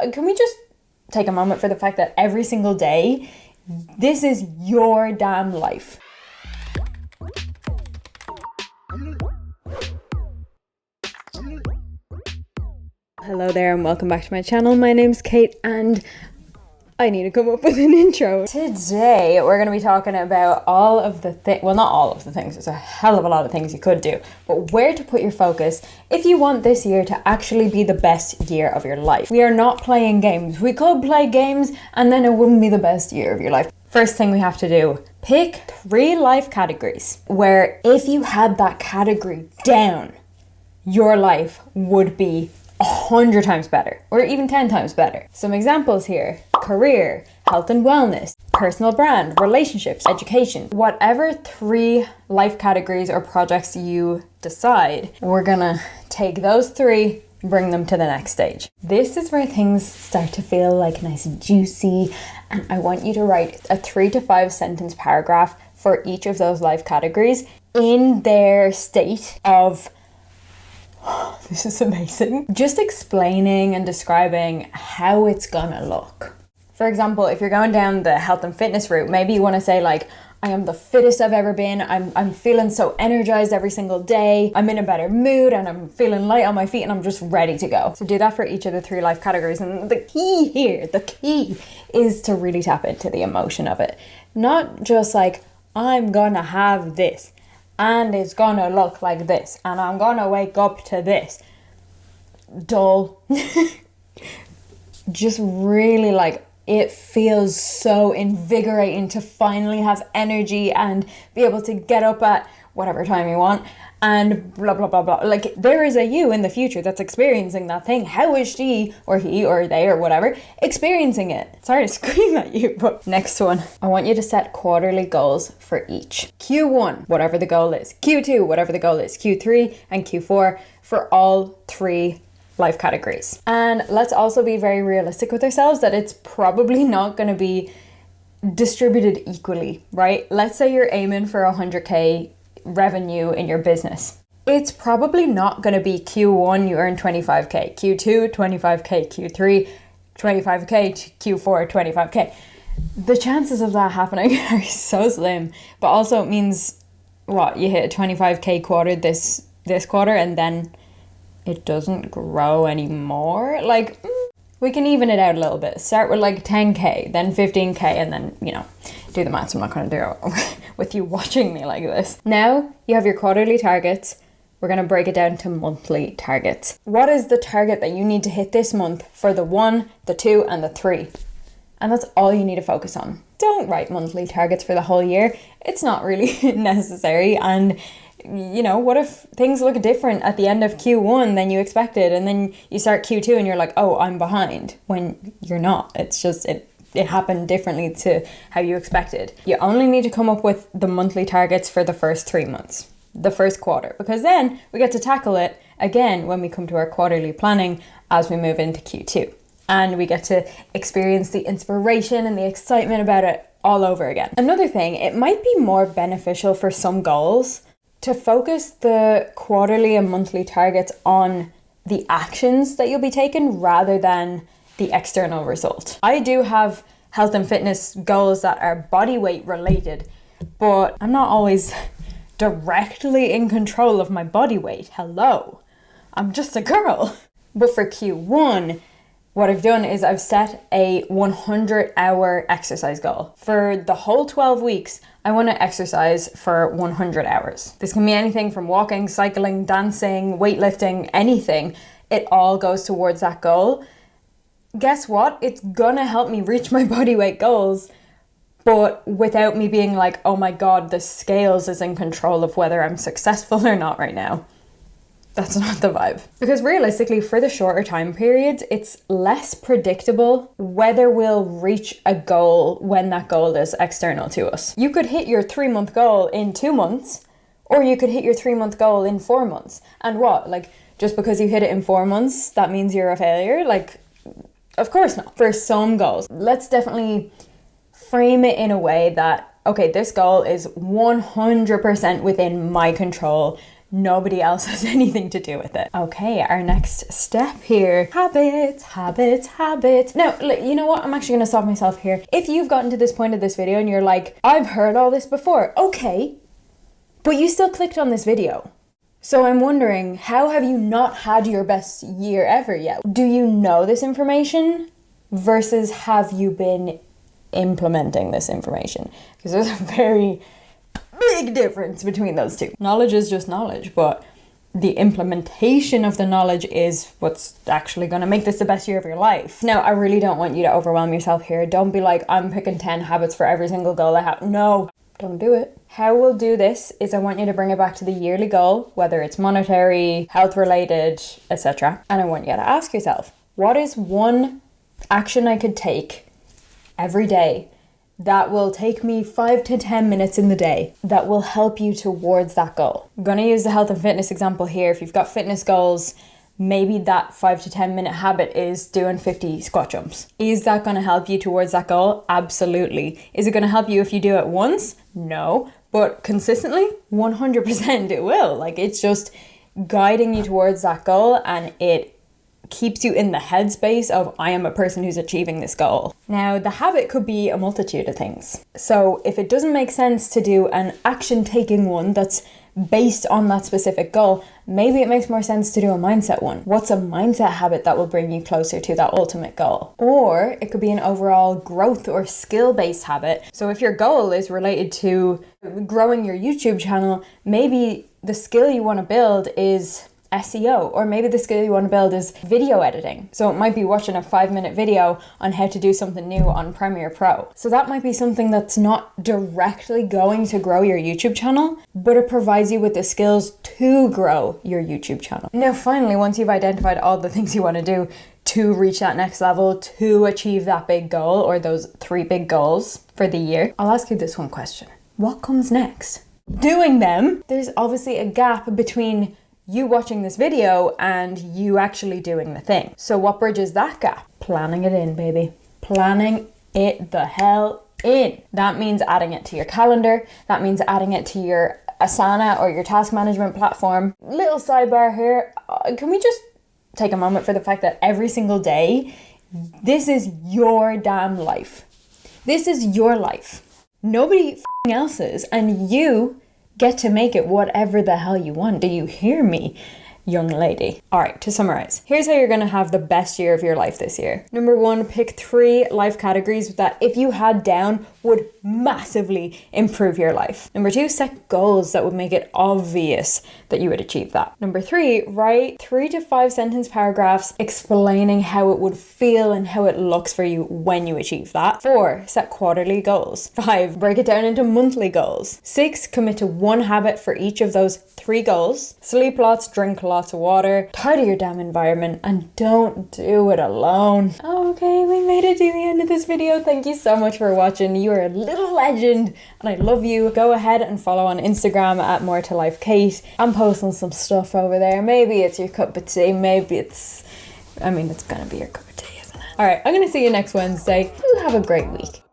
can we just take a moment for the fact that every single day, this is your damn life. Hello there and welcome back to my channel. My name's Kate and I need to come up with an intro. Today we're going to be talking about all of the things, well, not all of the things, there's a hell of a lot of things you could do, but where to put your focus if you want this year to actually be the best year of your life. We are not playing games. We could play games and then it wouldn't be the best year of your life. First thing we have to do, pick 3 life categories where if you had that category down, your life would be 100 times better, or even 10 times better. Some examples here: career, health and wellness, personal brand, relationships, education. Whatever 3 life categories or projects you decide, we're gonna take those 3, bring them to the next stage. This is where things start to feel like nice and juicy, and I want you to write a 3 to 5 sentence paragraph for each of those life categories in their state of this is amazing. Just explaining and describing how it's gonna look. For example, if you're going down the health and fitness route, maybe you want to say like, I am the fittest I've ever been. I'm feeling so energized every single day. I'm in a better mood and I'm feeling light on my feet and I'm just ready to go. So do that for each of the 3 life categories. And the key is to really tap into the emotion of it. Not just like, I'm gonna have this and it's gonna look like this, and I'm gonna wake up to this. Dull. Just really like, it feels so invigorating to finally have energy and be able to get up at whatever time you want and blah, blah, blah, blah. Like, there is a you in the future that's experiencing that thing. How is she or he or they or whatever experiencing it? Sorry to scream at you, but next one. I want you to set quarterly goals for each. Q1, whatever the goal is. Q2, whatever the goal is. Q3 and Q4 for all 3 life categories. And let's also be very realistic with ourselves that it's probably not going to be distributed equally, right? Let's say you're aiming for 100k revenue in your business. It's probably not going to be Q1 you earn 25k, Q2 25k, Q3 25k, Q4 25k. The chances of that happening are so slim, but also it means what, you hit a 25k quarter this quarter and then it doesn't grow anymore. Like, we can even it out a little bit. Start with like 10k, then 15k, and then, you know, do the maths. I'm not going to do it with you watching me like this. Now you have your quarterly targets. We're going to break it down to monthly targets. What is the target that you need to hit this month for the 1, the 2, and the 3? And that's all you need to focus on. Don't write monthly targets for the whole year. It's not really necessary. And you know, what if things look different at the end of Q1 than you expected, and then you start Q2 and you're like, oh, I'm behind, when you're not. It's just, it happened differently to how you expected. You only need to come up with the monthly targets for the first 3 months, the first quarter, because then we get to tackle it again when we come to our quarterly planning as we move into Q2. And we get to experience the inspiration and the excitement about it all over again. Another thing, it might be more beneficial for some goals to focus the quarterly and monthly targets on the actions that you'll be taking rather than the external result. I do have health and fitness goals that are body weight related, but I'm not always directly in control of my body weight. Hello, I'm just a girl. But for Q1, what I've done is I've set a 100-hour exercise goal. For the whole 12 weeks, I want to exercise for 100 hours. This can be anything from walking, cycling, dancing, weightlifting, anything. It all goes towards that goal. Guess what? It's gonna help me reach my body weight goals, but without me being like, oh my God, the scales is in control of whether I'm successful or not right now. That's not the vibe. Because realistically, for the shorter time periods, it's less predictable whether we'll reach a goal when that goal is external to us. You could hit your 3-month goal in 2 months, or you could hit your 3-month goal in 4 months. And what? Like, just because you hit it in 4 months, that means you're a failure? Like, of course not. For some goals, let's definitely frame it in a way that, okay, this goal is 100% within my control. Nobody else has anything to do with it. Okay, our next step here. Habits, habits, habits. Now, you know what? I'm actually going to stop myself here. If you've gotten to this point of this video and you're like, I've heard all this before. Okay, but you still clicked on this video. So I'm wondering, how have you not had your best year ever yet? Do you know this information versus have you been implementing this information? Because there's a very big difference between those two. Knowledge is just knowledge, but the implementation of the knowledge is what's actually going to make this the best year of your life. Now, I really don't want you to overwhelm yourself here. Don't be like, I'm picking 10 habits for every single goal I have. No, don't do it. How we'll do this is I want you to bring it back to the yearly goal, whether it's monetary, health related, etc. And I want you to ask yourself, what is one action I could take every day that will take me 5 to 10 minutes in the day that will help you towards that goal? I'm going to use the health and fitness example here. If you've got fitness goals, maybe that 5 to 10 minute habit is doing 50 squat jumps. Is that going to help you towards that goal? Absolutely. Is it going to help you if you do it once? No. But consistently? 100% it will. Like, it's just guiding you towards that goal, and it keeps you in the headspace of, I am a person who's achieving this goal. Now, the habit could be a multitude of things. So if it doesn't make sense to do an action taking one that's based on that specific goal, maybe it makes more sense to do a mindset one. What's a mindset habit that will bring you closer to that ultimate goal? Or it could be an overall growth or skill-based habit. So if your goal is related to growing your YouTube channel, maybe the skill you want to build is SEO, or maybe the skill you want to build is video editing. So it might be watching a 5-minute video on how to do something new on Premiere Pro. So that might be something that's not directly going to grow your YouTube channel, but it provides you with the skills to grow your YouTube channel. Now, finally, once you've identified all the things you want to do to reach that next level, to achieve that big goal or those 3 big goals for the year, I'll ask you this one question. What comes next? Doing them. There's obviously a gap between you watching this video and you actually doing the thing. So what bridges that gap? Planning it in, baby. Planning it the hell in. That means adding it to your calendar. That means adding it to your Asana or your task management platform. Little sidebar here. Can we just take a moment for the fact that every single day, this is your damn life. This is your life. Nobody else's, and you get to make it whatever the hell you want. Do you hear me, young lady? All right, to summarize, here's how you're going to have the best year of your life this year. Number 1, pick 3 life categories that if you had down would massively improve your life. Number 2, set goals that would make it obvious that you would achieve that. Number 3, write 3 to 5 sentence paragraphs explaining how it would feel and how it looks for you when you achieve that. 4, set quarterly goals. 5, break it down into monthly goals. 6, commit to 1 habit for each of those 3 goals. Sleep lots, drink lots of water, tidy your damn environment, and don't do it alone. Okay, we made it to the end of this video. Thank you so much for watching. You are a little legend and I love you. Go ahead and follow on Instagram at More to Life Kate. I'm posting some stuff over there. Maybe it's your cup of tea, maybe it's gonna be your cup of tea, isn't it? All right, I'm gonna see you next Wednesday. You have a great week.